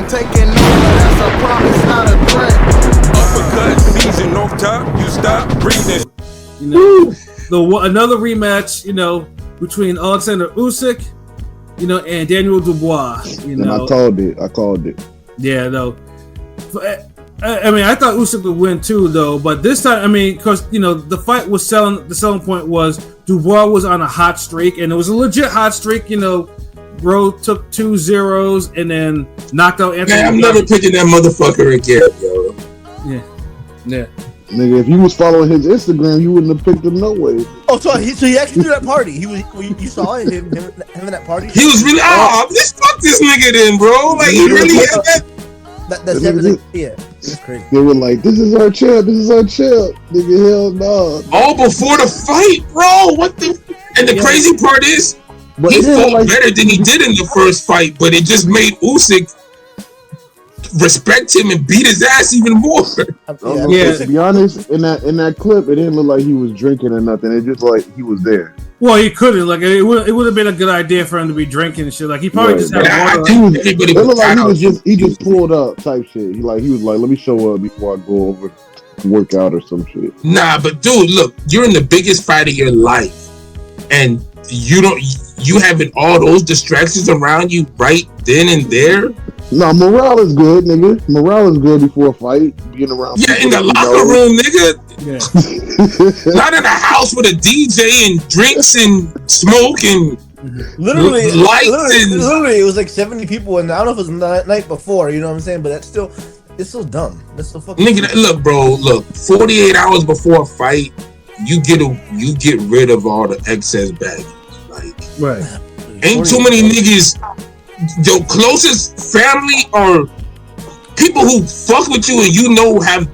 I'm taking over, that's a promise, not a threat. Uppercut season off top, you stop breathing. You know, another rematch, you know, between Oleksandr Usyk, you know, and Daniel Dubois. You know, and I called it. Yeah, no. I mean, I thought Usyk would win too, though. But this time, I mean, because you know, the fight was the selling point was Dubois was on a hot streak, and it was a legit hot streak. You know, bro took 2-0s and then knocked out Anthony. Man, I'm never picking that motherfucker again, yo. Yeah. Nigga, if you was following his Instagram, you wouldn't have picked him no way. Oh, so he actually threw that party. You saw it, him in that party. He was really let's fuck this nigga then, bro. Like he really had that. That's definitely it's crazy. They were like, "This is our champ. Nigga, hell no." All before the fight, bro. What the? And the crazy part is, he fought better than he did in the first fight, but it just made Usyk respect him and beat his ass even more. To be honest, in that clip, it didn't look like he was drinking or nothing. It just like he was there. Well, he couldn't. Like it would have been a good idea for him to be drinking and shit. Like he probably just had water. It looked like he just pulled up type shit. He was like, let me show up before I go over to work out or some shit. Nah, but dude, look, you're in the biggest fight of your life, and you having all those distractions around you right then and there. No, morale is good, nigga. Morale is good before a fight. Being around. Yeah, in the locker room, nigga. Yeah. Not in a house with a DJ and drinks and smoke and literally lights. Literally, it was like 70 people, and I don't know if it was the night before. You know what I'm saying? But it's still dumb. That's so fucking. Nigga, look, bro. Look, 48 hours before a fight, you get rid of all the excess baggage. Like, right? Ain't too many niggas. Your closest family or people who fuck with you and you know have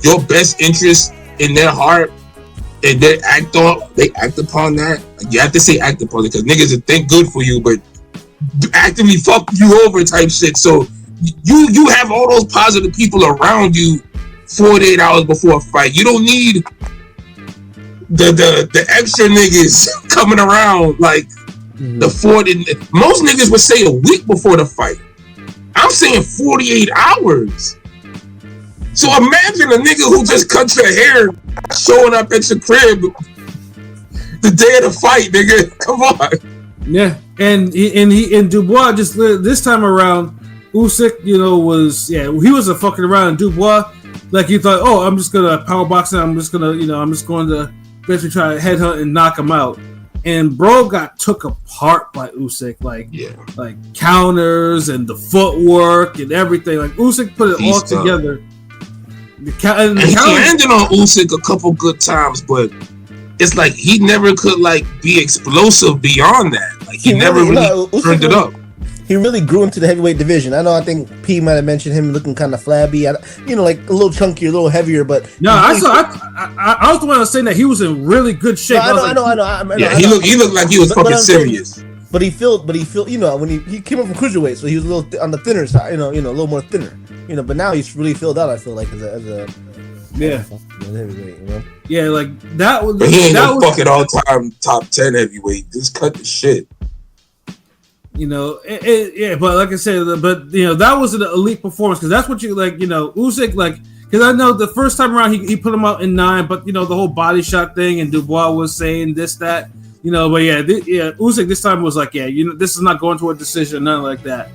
your best interest in their heart and they act upon that. You have to say act upon it because niggas will think good for you but actively fuck you over type shit. So you have all those positive people around you 48 hours before a fight. You don't need the extra niggas coming around like the 40. Most niggas would say a week before the fight. I'm saying 48 hours. So imagine a nigga who just cut your hair showing up at your crib the day of the fight, nigga. Come on. Yeah, and Dubois just this time around, Usyk, you know, he wasn't fucking around. Dubois, like he thought, oh, I'm just gonna power box him. I'm just going to basically try to headhunt and knock him out. And bro got took apart by Usyk, like counters and the footwork and everything. Like Usyk put it all together. And he landed on Usyk a couple good times, but it's like he never could like be explosive beyond that. Like he never really turned it up. He really grew into the heavyweight division. I think P might have mentioned him looking kind of flabby, like a little chunkier, a little heavier. But no, I was the one saying that he was in really good shape. No, I know. Yeah, he looked like he was fucking serious. But he felt, you know, when he came up from cruiserweight, so he was a little on the thinner side, you know, a little more thinner, you know. But now he's really filled out. I feel like as a heavyweight, you know. Yeah, like that was. But he ain't no fucking all-time top 10 heavyweight. Just cut the shit. You know, but like I said, you know, that was an elite performance because that's what you like. You know, Usyk, like, because I know the first time around he put him out in 9, but you know the whole body shot thing and Dubois was saying this, that, you know, but Usyk this time was like, you know, this is not going to a decision, nothing like that.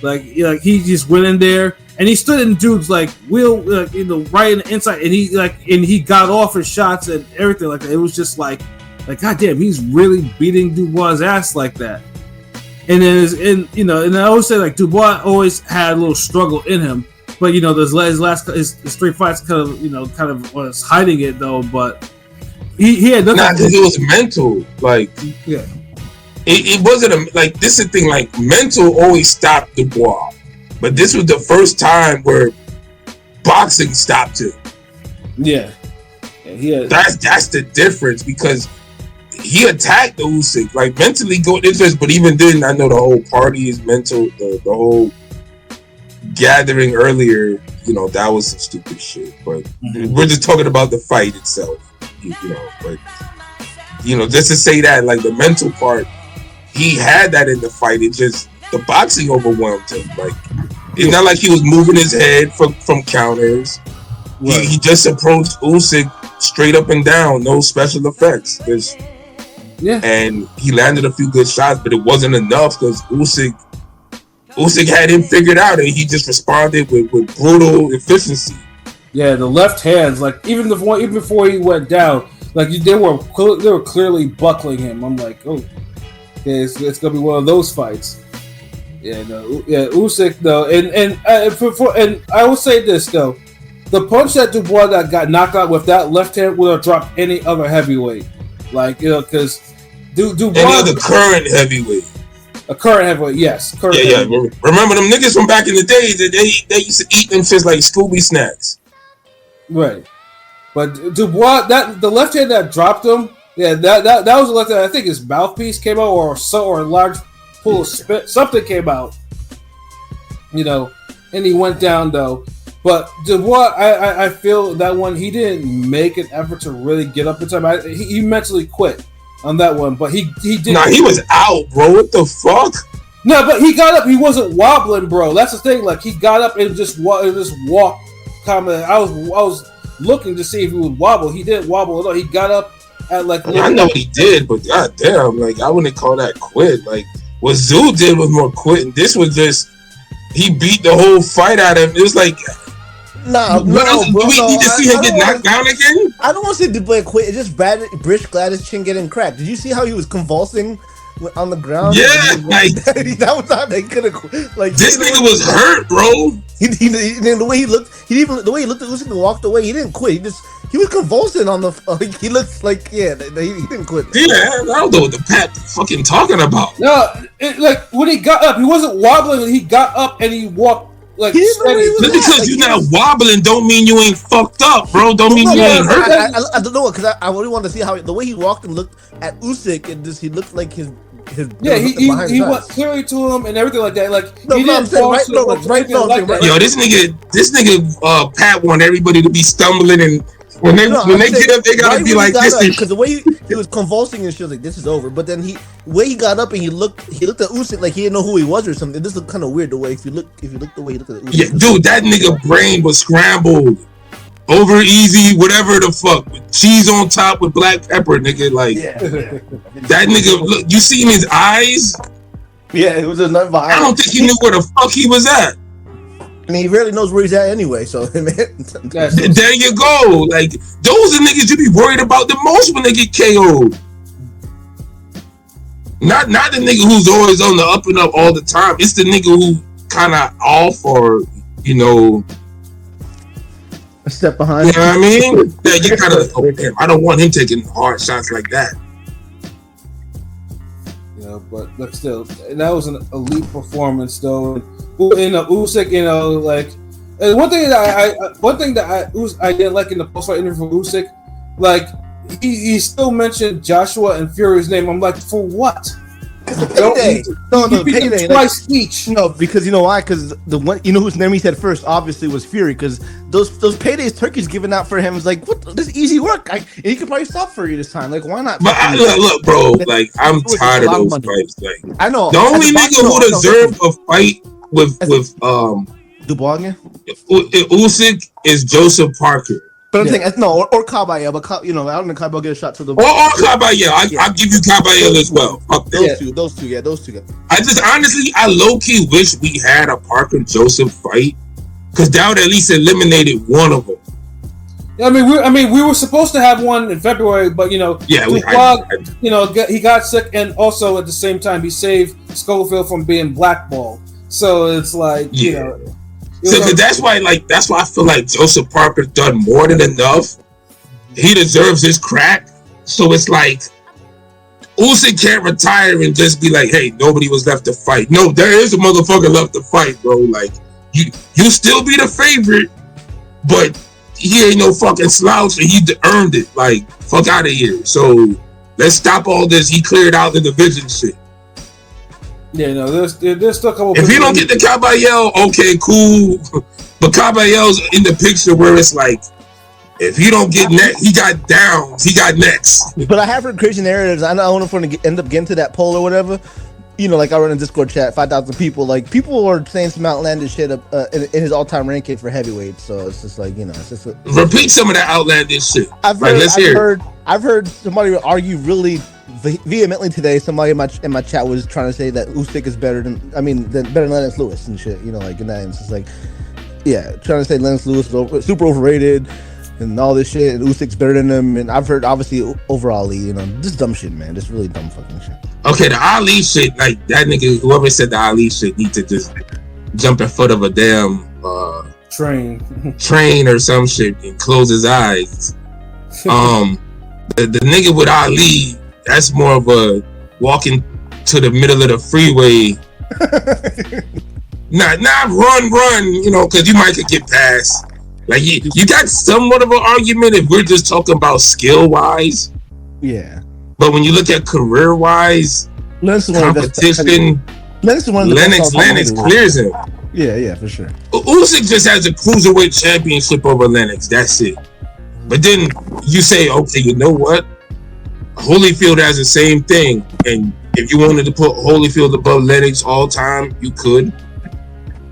Like he just went in there and he stood in dudes like right in the inside, and he got off his shots and everything like that. It was just like goddamn, he's really beating Dubois' ass like that. And then, and I always say like Dubois always had a little struggle in him, but you know, his 3 fights kind of was hiding it though. But he had nothing. Because it was mental. Like, yeah, it wasn't this is the thing. Like, mental always stopped Dubois, but this was the first time where boxing stopped him. Yeah, that's the difference because. He attacked the Usyk, like mentally going into this, but even then, I know the whole party is mental. The whole gathering earlier, you know, that was some stupid shit. But we're just talking about the fight itself, you know. But you know, just to say that, like the mental part, he had that in the fight. It just the boxing overwhelmed him. Like It's not like he was moving his head from counters. Right. He just approached Usyk straight up and down, no special effects. And he landed a few good shots, but it wasn't enough because Usyk had him figured out, and he just responded with brutal efficiency. Yeah, the left hands, like even before he went down, like they were clearly buckling him. I'm like, oh, okay, it's gonna be one of those fights. Yeah, no, yeah, Usyk though, and I will say this though, the punch that Dubois that got knocked out with that left hand would have dropped any other heavyweight, like because Dubois, any other current heavyweight. A current heavyweight, yes. Heavyweight. Remember them niggas from back in the days that they used to eat them shits like Scooby snacks. Right, but Dubois, the left hand that dropped him, yeah, that was the left hand. I think his mouthpiece came out, or a large pool of spit, something came out, and he went down though. But Dubois, I feel that one he didn't make an effort to really get up in time. He mentally quit on that one, but he did. Nah, he was out, bro. What the fuck? No, but he got up. He wasn't wobbling, bro. That's the thing. Like he got up and just walked. I was looking to see if he would wobble. He didn't wobble at all. He got up at like. I know he did, but goddamn, like I wouldn't call that quit. Like what Zoo did was more quitting. This was just he beat the whole fight out of him. It was like. No, we need to see him get knocked down again. I don't want to say Dubois quit. It's just Brish Gladys' chin getting cracked. Did you see how he was convulsing on the ground? Yeah, like that was how they could have. Like this nigga was hurt, bro. The way he looked, the way he looked at Usyk and walked away. He didn't quit. He was convulsing on the. He looked like he didn't quit. Yeah, I don't know what the Pat fucking talking about. No, like when he got up, he wasn't wobbling. He got up and he walked. Like just because you're not wobbling don't mean you ain't fucked up, bro. Don't mean you ain't hurt. I don't know, because I really wanted to see how the way he walked and looked at Usyk, and he looked like his he went clearly to him and everything like that. Like he didn't fall right. Yo, this nigga Pat want everybody to be stumbling, and when they get up, they gotta be like this. Because the way he was convulsing and shit, like this is over. But then the way he got up and he looked at Usyk like he didn't know who he was or something. This looked kind of weird the way if you look the way he looked at Usyk. Yeah, dude, that nigga brain was scrambled, over easy, whatever the fuck, with cheese on top with black pepper, nigga. Like that nigga. Look, you see in his eyes. Yeah, it was a nut violence. I don't think he knew where the fuck he was at. I mean, he rarely knows where he's at anyway, so there you go. Like those are niggas you be worried about the most when they get KO'd. Not the nigga who's always on the up and up all the time. It's the nigga who kind of off or a step behind. You know what I mean? Yeah, you kind of. Oh damn! I don't want him taking hard shots like that. Yeah, but still, that was an elite performance, though. Usyk, like, and one thing that I didn't like in the post-fight interview for Usyk, like, he still mentioned Joshua and Fury's name. I'm like, for what? Payday. No, payday. Twice each. No, because you know why? Because the one, whose name he said first, obviously was Fury. Because those paydays Turkey's giving out for him is like, what? This easy work. And he could probably stop Fury this time. Like, why not? But look, bro. Like, I'm tired of those fights. Like, I know the only nigga who deserved a fight with Dubois again? Usyk is Joseph Parker. But I'm saying or Caballero, but I don't know Caballero get a shot to the or Caballero. I'll give you Caballero as well. Those two guys. I just honestly, I low key wish we had a Parker Joseph fight because that would at least eliminated one of them. I mean, we were supposed to have one in February, but he got sick, and also at the same time he saved Schofield from being blackballed. So it's like So that's why I feel like Joseph Parker's done more than enough. He deserves his crack. So it's like Usyk can't retire and just be like, "Hey, nobody was left to fight." No, there is a motherfucker left to fight, bro. Like you still be the favorite, but he ain't no fucking slouch, and he earned it. Like fuck out of here. So let's stop all this. He cleared out the division shit. Yeah, no, there's still a couple. If you don't get the Caballero, okay, cool. But Caballero's in the picture where it's like, if he don't get next, he got downs, he got next. But I have heard crazy narratives. I don't know if we're gonna end up getting to that poll or whatever. you know, like I run a Discord chat, 5,000 people. Like people are saying some outlandish shit in his all-time ranking for heavyweight. So it's just like, you know, it's just repeat some of that outlandish shit. Let's hear it. I've heard somebody argue really vehemently today. Somebody in my chat was trying to say that Usyk is better than Lennox Lewis and shit. You know, like in that, and it's just like, yeah, trying to say Lennox Lewis is super overrated and all this shit, and Usyk's better than him. And I've heard obviously overall, you know, just dumb shit, man, just really dumb fucking shit. Okay, the Ali shit, like that nigga, whoever said the Ali shit, need to just jump in front of a damn train or some shit and close his eyes. The nigga with Ali, that's more of a walking to the middle of the freeway. not run, you know, because you might could get past. Like you got somewhat of an argument if we're just talking about skill wise. Yeah. But when you look at career wise, competition, Lennox clears him. Yeah, for sure. Usyk just has a cruiserweight championship over Lennox. That's it. But then you say, okay, you know what? Holyfield has the same thing, and if you wanted to put Holyfield above Lennox all time, you could.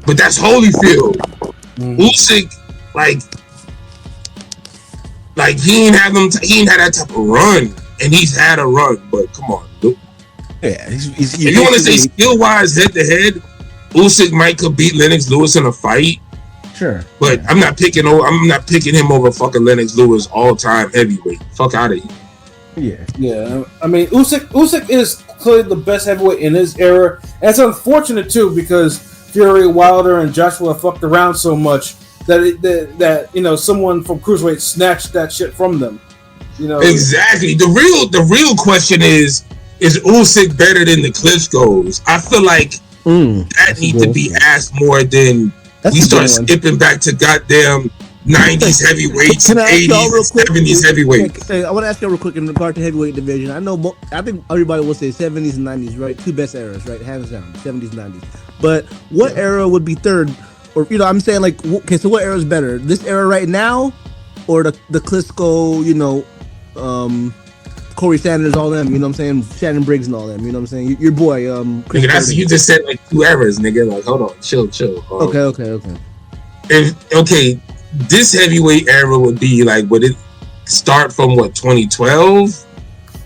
But that's Holyfield. Usyk, like he ain't had that type of run, and he's had a run. But come on, dude. Yeah, if you want to say skill wise, head to head, Usyk might could beat Lennox Lewis in a fight. Sure, but yeah. I'm not picking him over fucking Lennox Lewis all time heavyweight. Fuck out of here. Yeah. I mean, Usyk is clearly the best heavyweight in his era. And it's unfortunate too because Fury, Wilder, and Joshua fucked around so much that you know someone from cruiserweight snatched that shit from them. You know exactly. The real question is Usyk better than the Klitschko's? I feel like that needs to be asked more than. We start skipping back to goddamn 90s heavyweights, 80s, 70s heavyweights. I want to ask you real quick in regard to heavyweight division. I think everybody will say 70s and 90s, right? Two best eras, right? Hands down, 70s and 90s. But what era would be third? Or, you know, I'm saying like, okay, so what era is better? This era right now or the Klitschko, you know, Corey Sanders, all them, you know what I'm saying? Shannon Briggs and all them, you know what I'm saying? Your boy, Chris nigga, you just said like two eras, nigga. Like, hold on, chill. Okay. Okay, this heavyweight era would be like, would it start from what, 2012?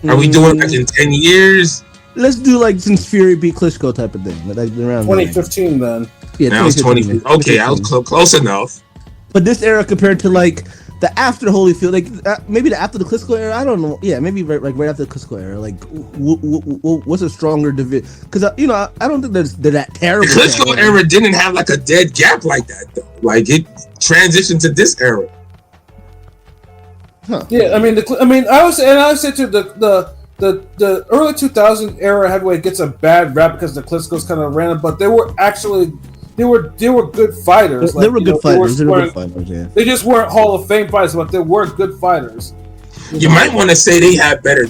Are we doing like in 10 years? Let's do like since Fury beat Klitschko type of thing. Like around 2015 then. Yeah, that was 2015. Okay, I was close enough. But this era compared to like the after Holyfield, like maybe the after the Klitschko era, I don't know. Yeah, maybe right after the Klitschko era. Like, what's a stronger division? Because you know, I don't think they're that terrible. The Klitschko era didn't have like a dead gap like that though. Like it transitioned to this era. Huh. Yeah, I mean, I would say too the early 2000 era heavyweight gets a bad rap because the Klitschko's kind of random, but they were actually. They were good fighters. They were good fighters. Yeah. They just weren't Hall of Fame fighters, but they were good fighters. You might want to say they had better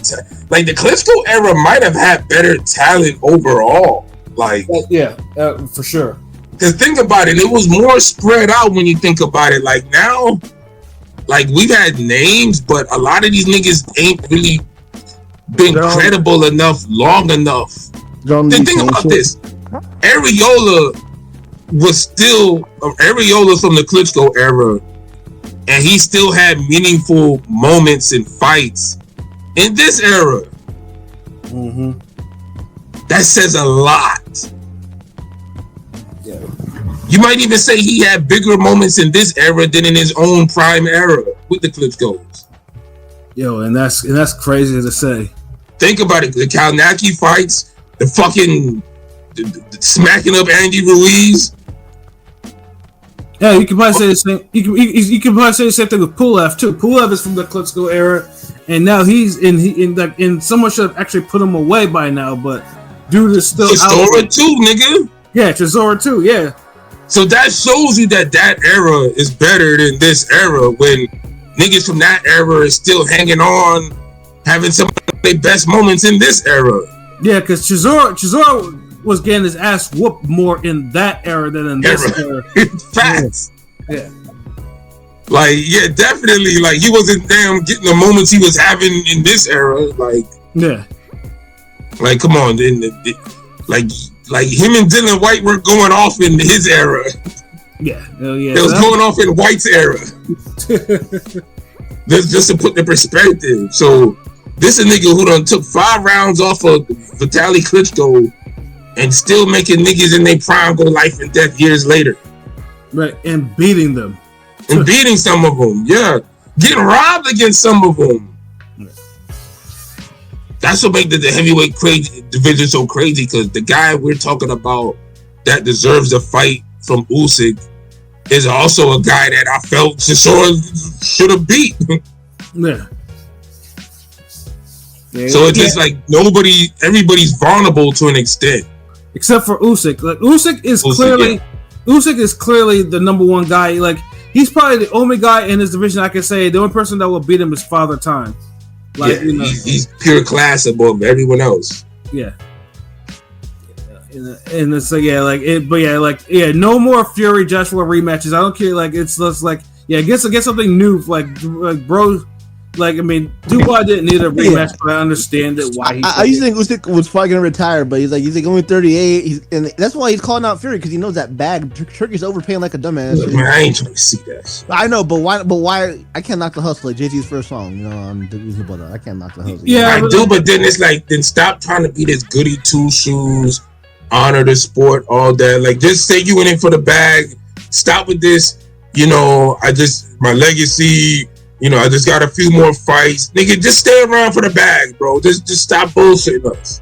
like the Klitschko era might have had better talent overall. Like for sure. Because think about it, it was more spread out when you think about it. Like now, like we've had names, but a lot of these niggas ain't really been credible enough long enough. Think about this. Areola was still Areola from the Klitschko era, and he still had meaningful moments and fights in this era. That says a lot. Yeah. You might even say he had bigger moments in this era than in his own prime era with the Klitschko's. Yo, and that's crazy to say. Think about it. The Kalnacki fights, the fucking smacking up Andy Ruiz. Yeah, you can probably say the same. You can probably say the same thing with Pulev too. Pulev is from the Klitschko era, and now he's in someone should have actually put him away by now, but dude is still Chisora too, nigga. Yeah, Chisora too. Yeah. So that shows you that era is better than this era when niggas from that era is still hanging on, having some of their best moments in this era. Yeah, because Chisora was getting his ass whooped more in that era than in this era. Facts. Yeah. Like, yeah, definitely. Like, he wasn't damn getting the moments he was having in this era. Like, yeah. Like, come on. Like him and Dylan White were going off in his era. Yeah, yeah. It was going off in White's era. Just to put the perspective. So this a nigga who done took 5 rounds off of Vitaly Klitschko and still making niggas in their prime go life and death years later. Right, and beating them. And beating some of them, yeah. Getting robbed against some of them. Yeah. That's what makes the heavyweight division so crazy, because the guy we're talking about that deserves a fight from Usyk is also a guy that I felt Chisora should have beat. Yeah. So it's just like everybody's vulnerable to an extent. Except for Usyk. Like Usyk is clearly the number one guy. Like he's probably the only guy in his division I can say the only person that will beat him is Father Time. Like he's pure class above everyone else. Yeah. And it's like no more Fury Joshua rematches. I don't care. Like it's just like get something new. Like bro. Like, I mean, Dubois didn't need a rematch, but I understand it why he. I used to think Usyk was probably gonna retire, but he's like only 38. And that's why he's calling out Fury, because he knows that bag Turkey's overpaying like a dumbass. Look, man, I ain't trying to see that. I know, but why? But why? I can't knock the hustle. Like Jay-Z's first song, you know, I'm reasonable. I can't knock the hustle. Yeah, I do, but then it's like, then stop trying to be this goody two shoes, honor the sport, all that. Like, just say you went in for the bag. Stop with this. You know, my legacy. You know, I just got a few more fights. Nigga, just stay around for the bag, bro. Just stop bullshitting us.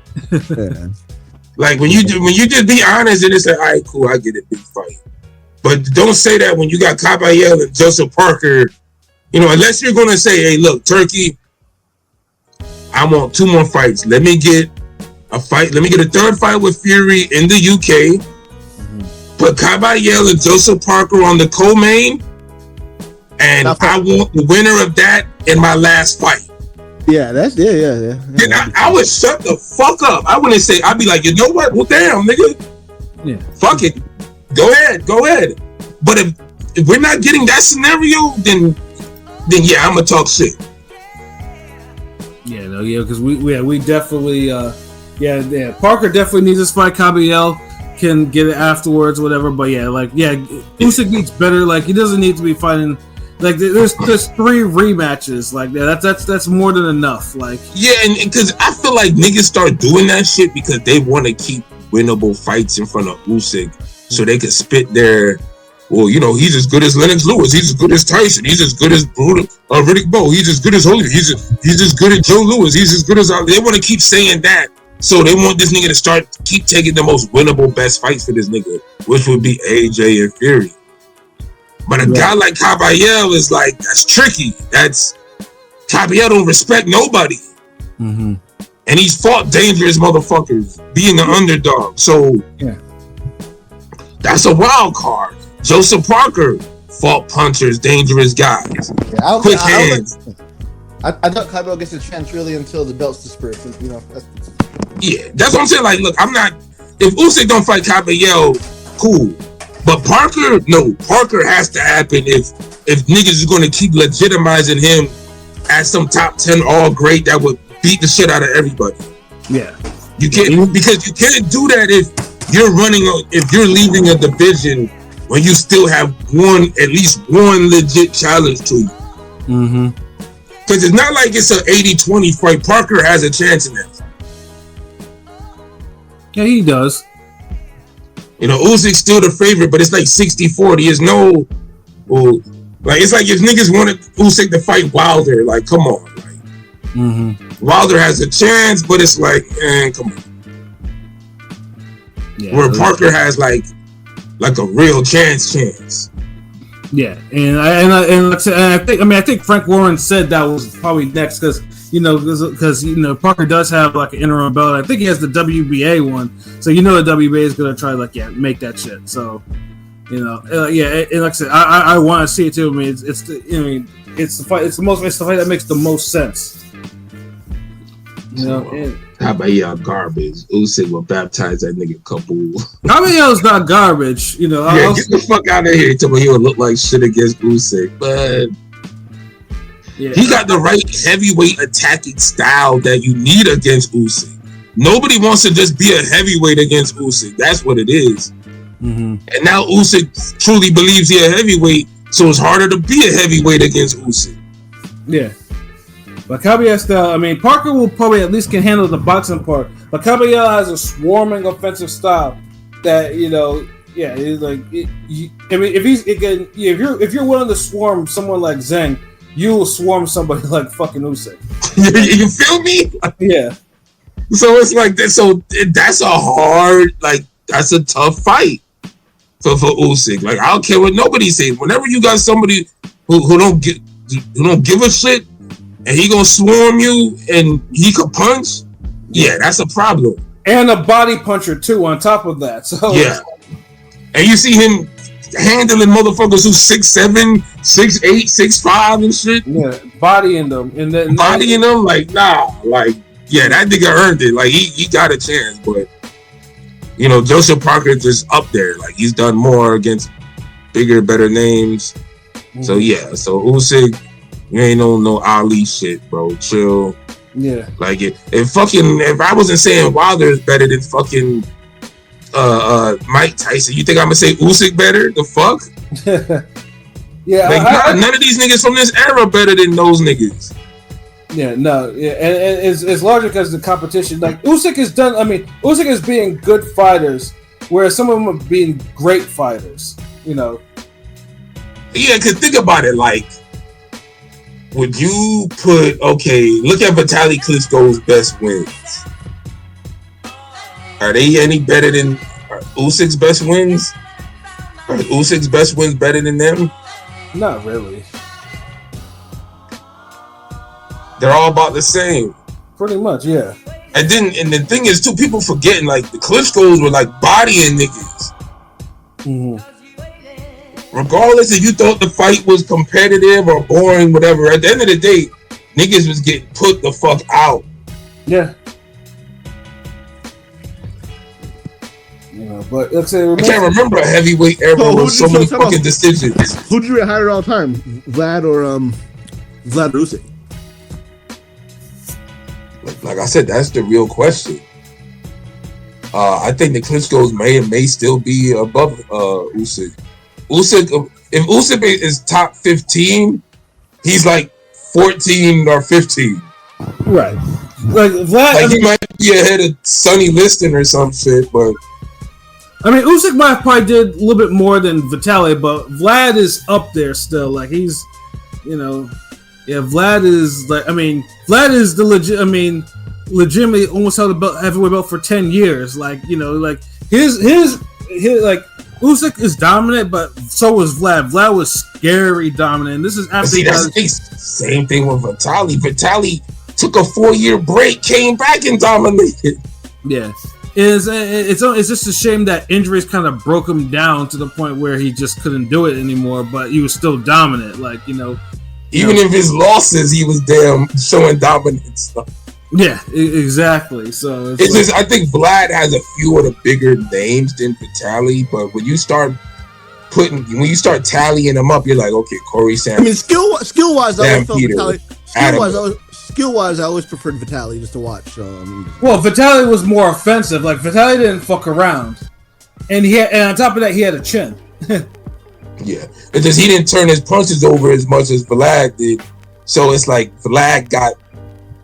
Like when you just be honest and it's like, all right, cool, I get it, big fight. But don't say that when you got Caballero and Joseph Parker. You know, unless you're gonna say, hey, look, Turkey, I want 2 more fights. Let me get a fight. Let me get a 3rd fight with Fury in the UK. Put Caballero and Joseph Parker on the co-main. And I want the winner of that in my last fight. Yeah, that's yeah. Then I would shut the fuck up. I wouldn't say. I'd be like, you know what? Well, damn, nigga. Yeah. Fuck it. Go ahead. But if we're not getting that scenario, then yeah, I'm gonna talk shit. Yeah, because we definitely Parker definitely needs to fight Caballero. Can get it afterwards, whatever. But Usyk needs better. Like he doesn't need to be fighting. Like there's 3 rematches like that. That's more than enough. Like and because I feel like niggas start doing that shit because they want to keep winnable fights in front of Usyk, so they can spit their. Well, you know, he's as good as Lennox Lewis. He's as good as Tyson. He's as good as Riddick Bowe. He's as good as Holy. He's as good as Joe Louis. He's as good as. They want to keep saying that, so they want this nigga to keep taking the most winnable best fights for this nigga, which would be AJ and Fury. But a guy like Caballero is like, that's tricky. Caballero don't respect nobody. Mm-hmm. And he's fought dangerous motherfuckers, being the underdog. So that's a wild card. Joseph Parker fought punchers, dangerous guys, quick hands. I thought Caballero gets a chance really until the belt's dispersed. You know. That's what I'm saying. Like, look, I'm not. If Usyk don't fight Caballero, cool. But Parker has to happen if niggas is going to keep legitimizing him as some top 10 all great that would beat the shit out of everybody. Yeah. You can't, because you can't do that if you're leaving a division when you still have at least one legit challenge to you. Mm-hmm. Because it's not like it's an 80-20 fight. Parker has a chance in that. Yeah, he does. You know, Usyk's still the favorite, but it's like 60-40. It's it's like if niggas wanted Usyk to fight Wilder, like, come on. Like, Wilder has a chance, but it's like, come on. Yeah, where Parker has like a real chance. Yeah, and I think Frank Warren said that was probably next because Parker does have like an interim belt. I think he has the WBA one, so the WBA is gonna try make that shit. So and like I said, I want to see it too. I mean, it's the fight. It's the fight that makes the most sense. How about y'all garbage? Usyk will baptize that nigga couple. Caballero's not garbage, get the fuck out of here. Tell me he would look like shit against Usyk, but he got the right heavyweight attacking style that you need against Usyk. Nobody wants to just be a heavyweight against Usyk. That's what it is. Mm-hmm. And now Usyk truly believes he's a heavyweight, so it's harder to be a heavyweight against Usyk. Yeah. But Caballero style, I mean, Parker will probably at least can handle the boxing part. But Caballero has a swarming offensive style that, you know, yeah, it's like, I mean, if you're willing to swarm someone like Zhang, you will swarm somebody like fucking Usyk. You feel me? Yeah. So it's like that. So that's a hard, like, that's a tough fight for Usyk. Like, I don't care what nobody says. Whenever you got somebody who don't give a shit, and he gonna swarm you, and he could punch, yeah, that's a problem. And a body puncher too, on top of that. So yeah, and you see him handling motherfuckers who's 6'7", 6'8", 6'5", and shit. Yeah, bodying them, and then bodying them, like, nah, like, yeah, that nigga earned it. Like, he got a chance, but you know, Joseph Parker just up there. Like, he's done more against bigger, better names. Mm-hmm. So yeah, so Usyk, you ain't no Ali shit, bro. Chill. Yeah. Like, if I wasn't saying Wilder is better than fucking Mike Tyson, you think I'm gonna say Usyk better? The fuck? Yeah. Like, none of these niggas from this era better than those niggas. Yeah, no, yeah, and it's larger because the competition. Like, Usyk is done. I mean, Usyk is being good fighters, whereas some of them are being great fighters. You know. Yeah, cause think about it. Like, would you put look at Vitaly Klitschko's best wins. Are they any better than Usyk's best wins? Are Usyk's best wins better than them? Not really. They're all about the same. Pretty much, yeah. And the thing is too, people forgetting, like, the Klitschko's were like bodying niggas. Mm-hmm. Regardless if you thought the fight was competitive or boring, whatever, at the end of the day, niggas was getting put the fuck out. Yeah. You know, but let's say I can't remember a heavyweight era with so many fucking decisions. Who'd you rate higher all time? Vlad or Usyk? Like I said, that's the real question. I think the Klitschko's may still be above Usyk. If Usyk is top 15, he's like 14 or 15. Right. Like Vlad, like, he might be ahead of Sonny Liston or some shit, but I mean, Usyk might probably did a little bit more than Vitaly, but Vlad is up there still. Like, he's, you know, yeah, Vlad is like, I mean, Vlad is the legitimately almost held a belt, heavyweight belt for 10 years. Like, you know, like his like, Usyk is dominant, but so was Vlad. Vlad was scary dominant. And this is after. See, that's the same thing with Vitaly. Vitaly took a 4-year break, came back and dominated. Yeah. It's just a shame that injuries kind of broke him down to the point where he just couldn't do it anymore, but he was still dominant. Like, you know. Even if his losses, he was damn showing dominance. Yeah, exactly. So it's just, I think Vlad has a few of the bigger names than Vitaly, but when you start tallying them up, you're like, okay, Corey Sanders. I mean, skill wise, I always felt Peter, Vitaly. Skill wise, I always preferred Vitaly just to watch. So, I mean, well, Vitaly was more offensive. Like, Vitaly didn't fuck around, and on top of that, he had a chin. Yeah, because he didn't turn his punches over as much as Vlad did. So it's like Vlad got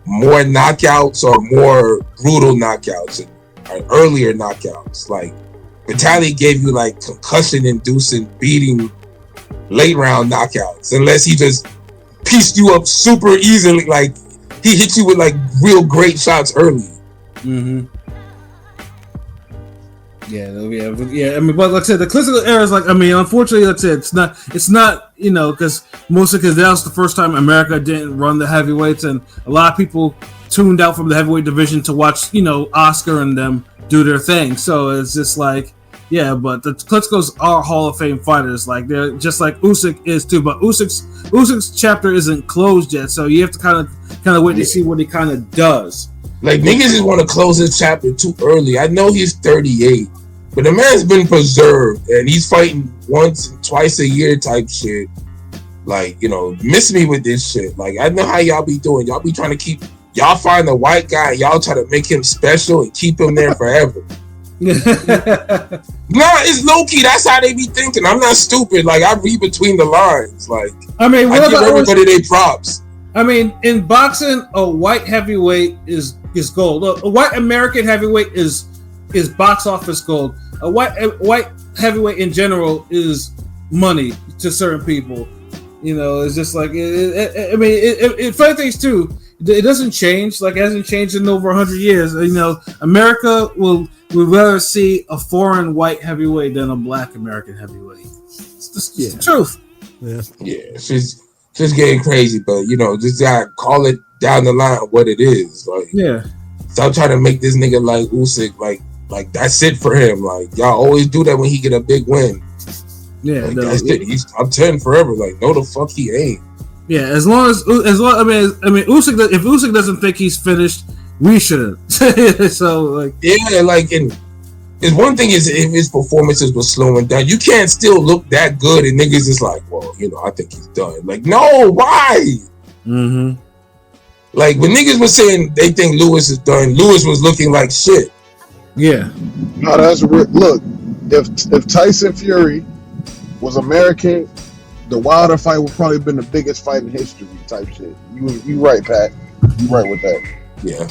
more knockouts or more brutal knockouts or earlier knockouts. Like, Vitaly gave you like concussion-inducing, beating late round knockouts, unless he just pieced you up super easily. Like, he hit you with like real great shots early. Mm-hmm. Yeah. I mean, but like I said, the Klitschko era is like, I mean, unfortunately, like I said, it's not, you know, because that was the first time America didn't run the heavyweights, and a lot of people tuned out from the heavyweight division to watch, you know, Oscar and them do their thing. So it's just like, yeah, but the Klitschko's are Hall of Fame fighters. Like, they're just like Usyk is too, but Usyk's chapter isn't closed yet, so you have to kind of wait to see what he kind of does. Like, niggas just want to close his chapter too early. I know he's 38, but the man's been preserved, and he's fighting once, twice a year type shit. Like, you know, miss me with this shit. Like, I know how y'all be doing. Y'all be trying to keep y'all find the white guy, y'all try to make him special and keep him there forever. Nah, it's low key. That's how they be thinking. I'm not stupid. Like, I read between the lines. Like, I mean, I give everybody their props. I mean, in boxing, a white heavyweight is gold. A white American heavyweight is box office gold. A white heavyweight in general is money to certain people. You know, it's just like funny things too. It doesn't change. Like, it hasn't changed in over 100 years. You know, America would rather see a foreign white heavyweight than a black American heavyweight. It's the truth. Yeah, she's getting crazy, but you know, just gotta call it down the line what it is. Like, stop trying to make this nigga like Usyk like that's it for him. Like, y'all always do that when he get a big win. Yeah, like, that's it. He's top 10 forever. Like, no, the fuck he ain't. Yeah, as long I mean, Usyk. If Usyk doesn't think he's finished, we shouldn't. So, like, yeah, like, and it's one thing is if his performances were slowing down, you can't still look that good, and niggas is like, well, you know, I think he's done. Like, no, why? Mm-hmm. Like, when niggas were saying they think Lewis is done, Lewis was looking like shit. Yeah. No, that's look. If Tyson Fury was American, the Wilder fight would probably have been the biggest fight in history, type shit. You right, Pat. You right with that. Yeah.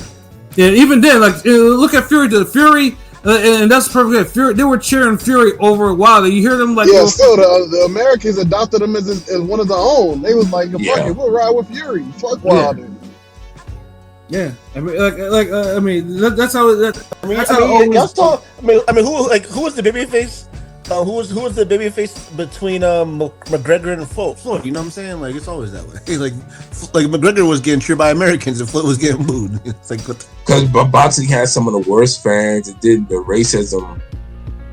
Yeah. Even then, like, look at Fury. And that's perfect. Fury, they were cheering Fury over Wilder. You hear them like, still the Americans adopted him as one of their own. They was like, fuck it, we'll ride with Fury. Fuck Wilder. Yeah, I mean, that's how. Who was the babyface? Who was the babyface between McGregor and Floyd? You know what I'm saying? Like, it's always that way. Like McGregor was getting cheered by Americans and Floyd was getting booed. It's like, because boxing has some of the worst fans. It did the racism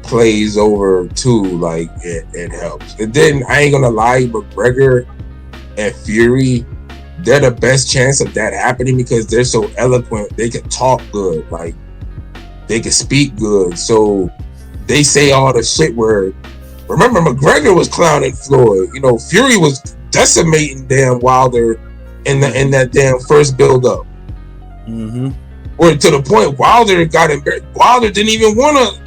plays over too. Like, it helps. And then I ain't gonna lie, McGregor and Fury, they're the best chance of that happening because they're so eloquent. They can talk good. Like, they can speak good. So they say all the shit where, remember, McGregor was clowning Floyd. You know, Fury was decimating damn Wilder in that damn first build up. Mm-hmm. Or to the point Wilder got embarrassed. Wilder didn't even want to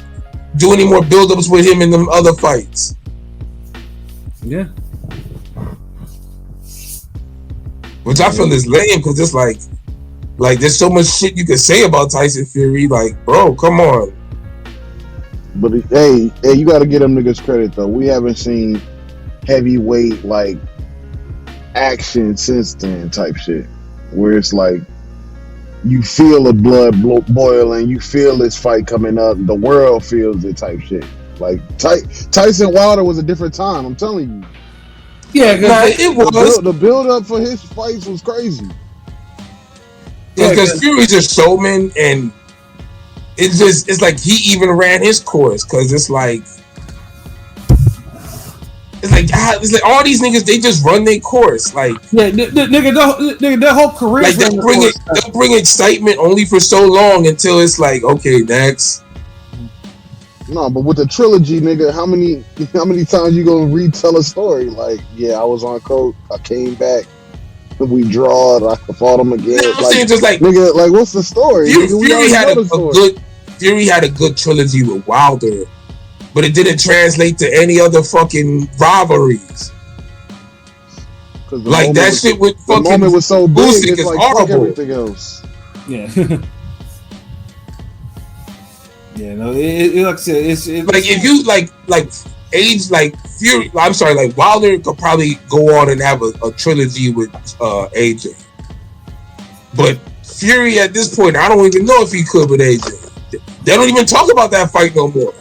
do any more build ups with him in them other fights. Yeah. Which I feel is lame because it's like there's so much shit you can say about Tyson Fury. Like, bro, come on. But hey, you got to give them niggas credit though. We haven't seen heavyweight like action since then type shit, where it's like you feel the blood boiling, you feel this fight coming up, the world feels it type shit. Like Tyson Wilder was a different time. I'm telling you. Yeah, it was the build up for his fights was crazy. Yeah, because Fury's a showman and. It's like he even ran his course because it's like all these niggas, they just run their course. Like, yeah, nigga, their whole career. Like, they'll bring excitement only for so long until it's like, okay, next. No, but with the trilogy, nigga, how many times you gonna retell a story? Like, yeah, I was on coke, I came back, we drawed, I fought him again. No, I'm saying just like, nigga, like, what's the story? Fury had a good trilogy with Wilder, but it didn't translate to any other fucking rivalries. Like, that shit with fucking the moment was so big, Usyk it's is like horrible. Fuck everything else. Yeah. Yeah, no, like I said, it's like, if you like age like Fury, I'm sorry, like Wilder could probably go on and have a trilogy with AJ, but Fury at this point, I don't even know if he could with AJ. They don't even talk about that fight no more.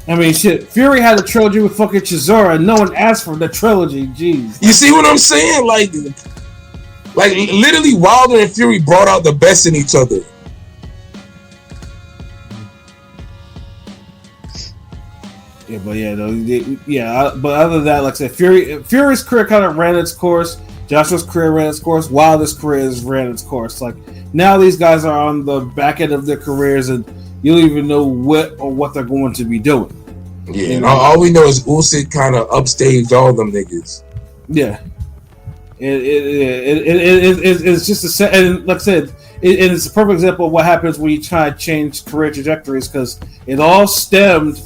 I mean, shit, Fury had a trilogy with fucking Chisora. No one asked for the trilogy. Jeez. You see what I'm saying? Like literally, Wilder and Fury brought out the best in each other. Yeah, but but other than that, like I said, Fury's career kind of ran its course. Joshua's career ran its course. Wilder's career ran its course. Like, now these guys are on the back end of their careers, and you don't even know what they're going to be doing. Yeah, and all we know is Usyk kind of upstaged all them niggas. Yeah, it's just a set. And like I said, it's a perfect example of what happens when you try to change career trajectories, because it all stemmed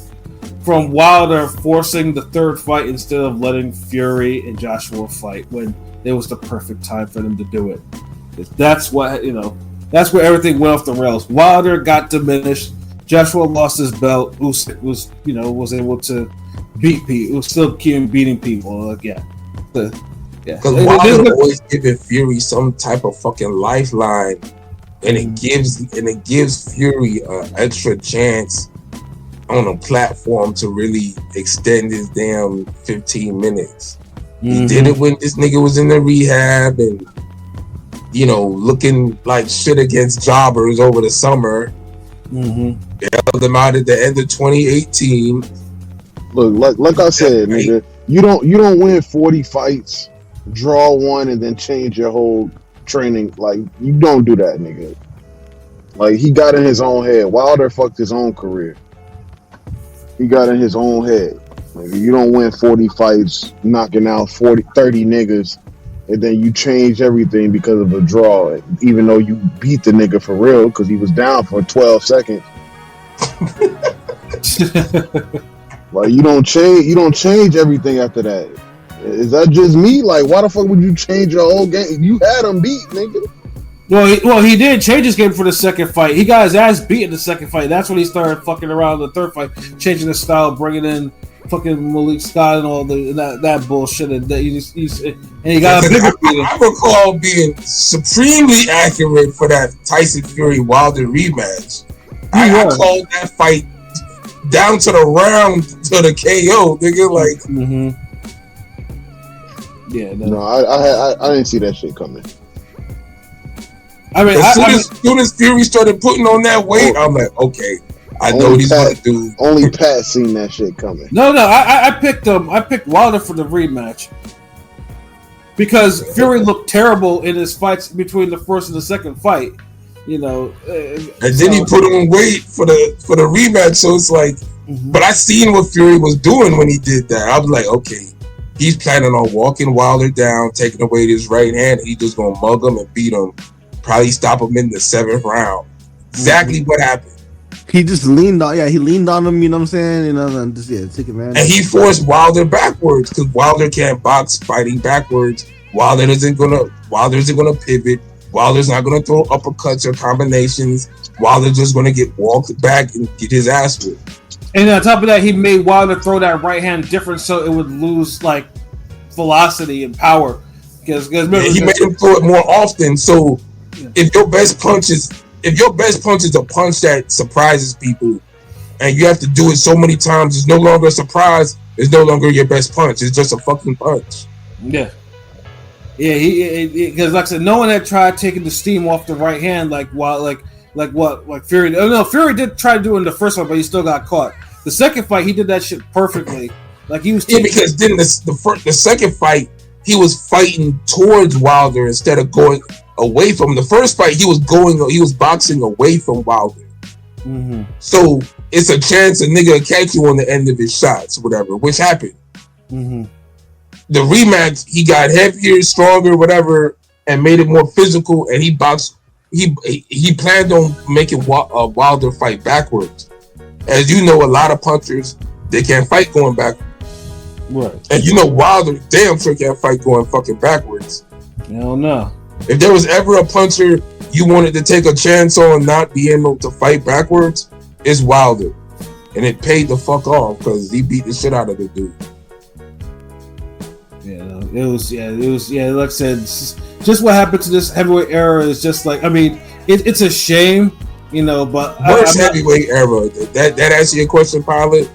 from Wilder forcing the third fight instead of letting Fury and Joshua fight when it was the perfect time for them to do it. That's what, that's where everything went off the rails. Wilder got diminished. Joshua lost his belt. Usyk was able to beat people. It was still keeping beating people again. Because Wilder always giving Fury some type of fucking lifeline, and it gives Fury an extra chance on a platform to really extend his damn 15 minutes. He did it when this nigga was in the rehab and looking like shit against jobbers over the summer. They held him out at the end of 2018. Look, like I said, nigga, you don't win 40 fights, draw one, and then change your whole training. Like, you don't do that, nigga. Like, he got in his own head. Wilder fucked his own career. He got in his own head. Like, you don't win 40 fights, knocking out 30 niggas, and then you change everything because of a draw, even though you beat the nigga for real because he was down for 12 seconds. Like, you don't change everything after that. Is that just me? Like, why the fuck would you change your whole game? You had him beat, nigga. Well, he did change his game for the second fight. He got his ass beat in the second fight. That's when he started fucking around in the third fight, changing his style, bringing in fucking Malik Scott and all that bullshit. And he got a bigger beating. I recall being supremely accurate for that Tyson Fury Wilder rematch. I called that fight down to the round to the KO, nigga. Like, yeah, no, I didn't see that shit coming. I mean, as soon as Fury started putting on that weight, I'm like, okay, I know what he's going to do. Only Pat seen that shit coming. No, I picked I picked Wilder for the rematch because Fury looked terrible in his fights between the first and the second fight. And then he put on weight for the rematch, so it's like, but I seen what Fury was doing when he did that. I was like, okay, he's planning on walking Wilder down, taking away his right hand, and he's just gonna mug him and beat him. Probably stop him in the 7th round. Exactly what happened. He just leaned on him, you know what I'm saying? And just take it, man. And he forced Wilder backwards because Wilder can't box fighting backwards. Wilder isn't gonna pivot. Wilder's not gonna throw uppercuts or combinations. Wilder's just gonna get walked back and get his ass whipped. And on top of that, he made Wilder throw that right hand different so it would lose like velocity and power. Because he made him throw it more often. So if your best punch is a punch that surprises people, and you have to do it so many times, it's no longer a surprise. It's no longer your best punch. It's just a fucking punch. Yeah. Because like I said, no one had tried taking the steam off the right hand like Fury. Oh no, Fury did try to do it in the first one, but he still got caught. The second fight, he did that shit perfectly. Like he was because then the second fight, he was fighting towards Wilder instead of going away from him. The first fight, he was boxing away from Wilder. So it's a chance a nigga will catch you on the end of his shots, whatever, which happened. The rematch, he got heavier, stronger, whatever, and made it more physical, and he boxed. He planned on making Wilder fight backwards. As you know, a lot of punchers, they can't fight going backwards. Right. And Wilder damn sure can't fight going fucking backwards. Hell no. If there was ever a puncher you wanted to take a chance on not being able to fight backwards, it's Wilder. And it paid the fuck off because he beat the shit out of the dude. It was like I said, just what happened to this heavyweight era is just like, I mean, it's a shame, but worst heavyweight era. That answer your question, Pilot?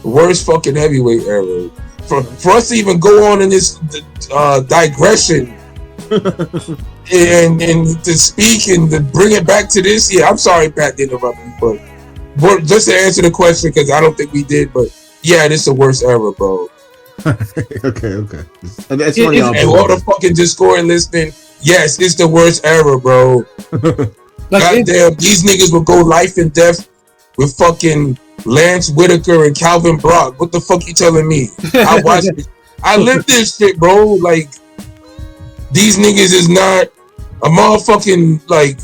Worst fucking heavyweight era. For us to even go on in this digression and to speak and to bring it back to this, I'm sorry, Pat, to interrupt you, but just to answer the question, because I don't think we did, but yeah, this is the worst era, bro. Okay. That's funny. And all the fucking Discord listening, yes, it's the worst era, bro. Goddamn, these niggas will go life and death with fucking Lance Whitaker and Calvin Brock. What the fuck you telling me? I watched it. I lived this shit, bro. Like, these niggas is not A motherfucking, like,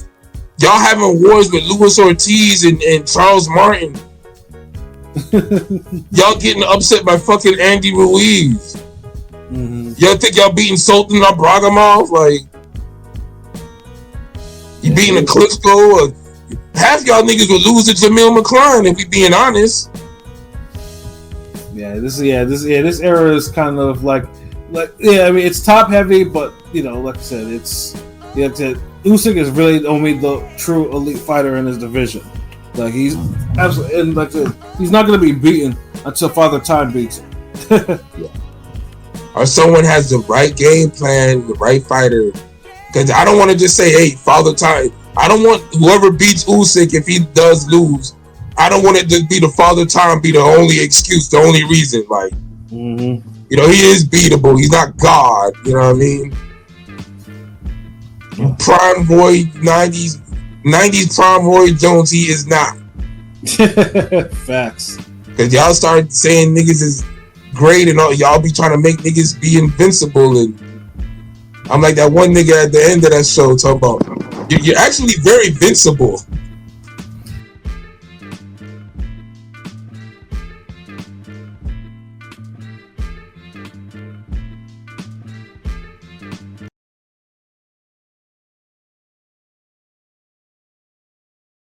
y'all having wars with Luis Ortiz and Charles Martin. Y'all getting upset by fucking Andy Ruiz. Mm-hmm. Y'all think y'all beating Sultan Abragamov? Like, you beating a Klitschko? Or half y'all niggas would lose to Jamil McCline if we being honest. This era is kind of like I mean, it's top heavy, but you know, like I said, Usyk is really only the true elite fighter in his division. Like he's absolutely, and like he's not going to be beaten until Father Time beats him. Or someone has the right game plan, the right fighter. Because I don't want to just say, hey, Father Time. I don't want whoever beats Usyk, if he does lose, I don't want it to be the Father Time be the only excuse, the only reason. Like, you know, he is beatable. He's not God. You know what I mean? Prime Roy, 90s Prime Roy Jones, he is not. Facts. Because y'all start saying niggas is great and all, y'all be trying to make niggas be invincible, and I'm like that one nigga at the end of that show talking about you're actually very invincible.